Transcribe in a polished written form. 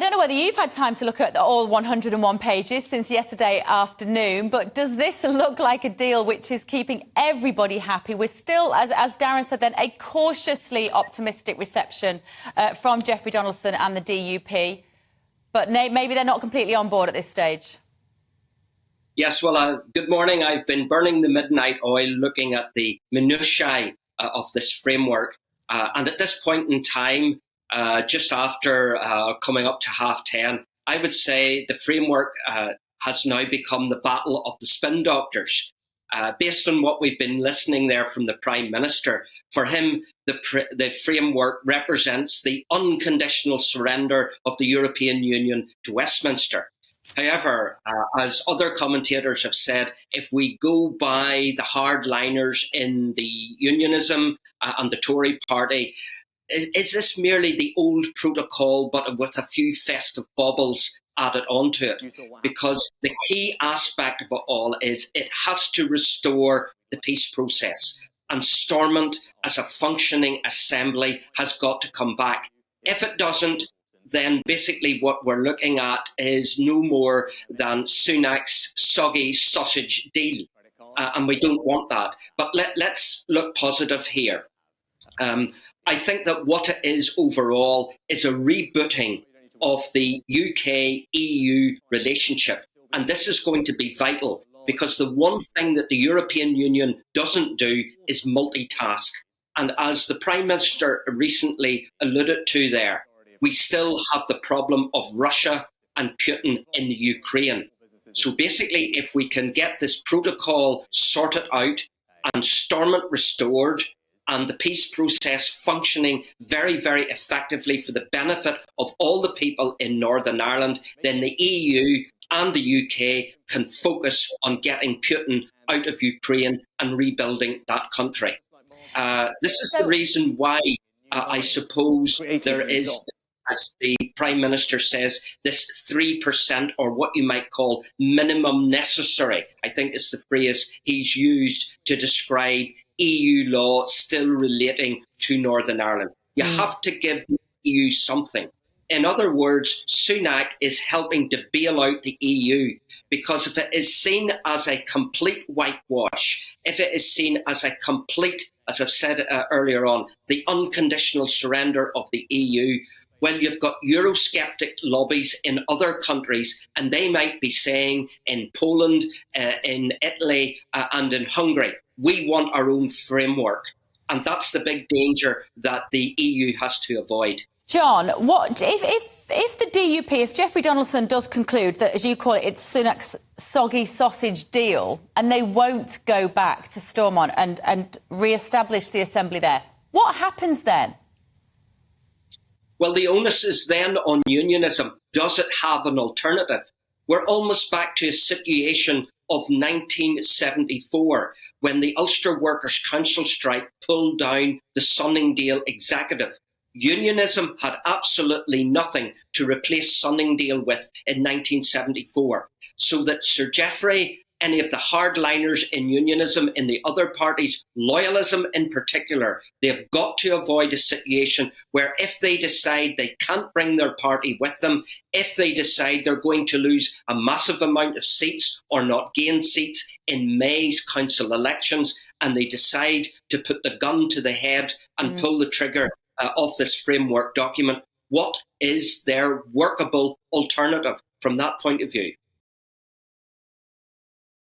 don't know whether you've had time to look at all 101 pages since yesterday afternoon, but does this look like a deal which is keeping everybody happy? We're still, as Darren said then, a cautiously optimistic reception from Jeffrey Donaldson and the DUP, but maybe they're not completely on board at this stage. Yes, well, good morning. I've been burning the midnight oil looking at the minutiae of this framework. And at this point in time, just after coming up to 10:30, I would say the framework has now become the battle of the spin doctors. Based on what we've been listening there from the Prime Minister, for him, the framework represents the unconditional surrender of the European Union to Westminster. However, as other commentators have said, if we go by the hardliners in the unionism and the Tory party, is this merely the old protocol but with a few festive baubles added onto it? Because the key aspect of it all is it has to restore the peace process. And Stormont, as a functioning assembly, has got to come back. If it doesn't, then basically what we're looking at is no more than Sunak's soggy sausage deal. And we don't want that. But let's look positive here. I think that what it is overall is a rebooting of the UK-EU relationship. And this is going to be vital because the one thing that the European Union doesn't do is multitask. And as the Prime Minister recently alluded to there, we still have the problem of Russia and Putin in the Ukraine. So basically, if we can get this protocol sorted out and Stormont restored and the peace process functioning very, very effectively for the benefit of all the people in Northern Ireland, then the EU and the UK can focus on getting Putin out of Ukraine and rebuilding that country. This is the reason why I suppose there is, as the Prime Minister says, this 3% or what you might call minimum necessary, I think is the phrase he's used to describe EU law still relating to Northern Ireland. You have to give the EU something. In other words, Sunak is helping to bail out the EU because if it is seen as a complete whitewash, if it is seen as a complete, as I've said earlier on, the unconditional surrender of the EU, well, you've got Eurosceptic lobbies in other countries, and they might be saying in Poland, in Italy, and in Hungary, we want our own framework. And that's the big danger that the EU has to avoid. John, what if the DUP, if Jeffrey Donaldson does conclude that, as you call it, it's Sunak's soggy sausage deal, and they won't go back to Stormont and re-establish the assembly there, what happens then? Well, the onus is then on unionism. Does it have an alternative? We're almost back to a situation of 1974, when the Ulster Workers' Council strike pulled down the Sunningdale executive. Unionism had absolutely nothing to replace Sunningdale with in 1974. So that Sir Geoffrey, any of the hardliners in unionism, in the other parties, loyalism in particular, they've got to avoid a situation where if they decide they can't bring their party with them, if they decide they're going to lose a massive amount of seats or not gain seats in May's council elections, and they decide to put the gun to the head and pull the trigger of this framework document, what is their workable alternative from that point of view?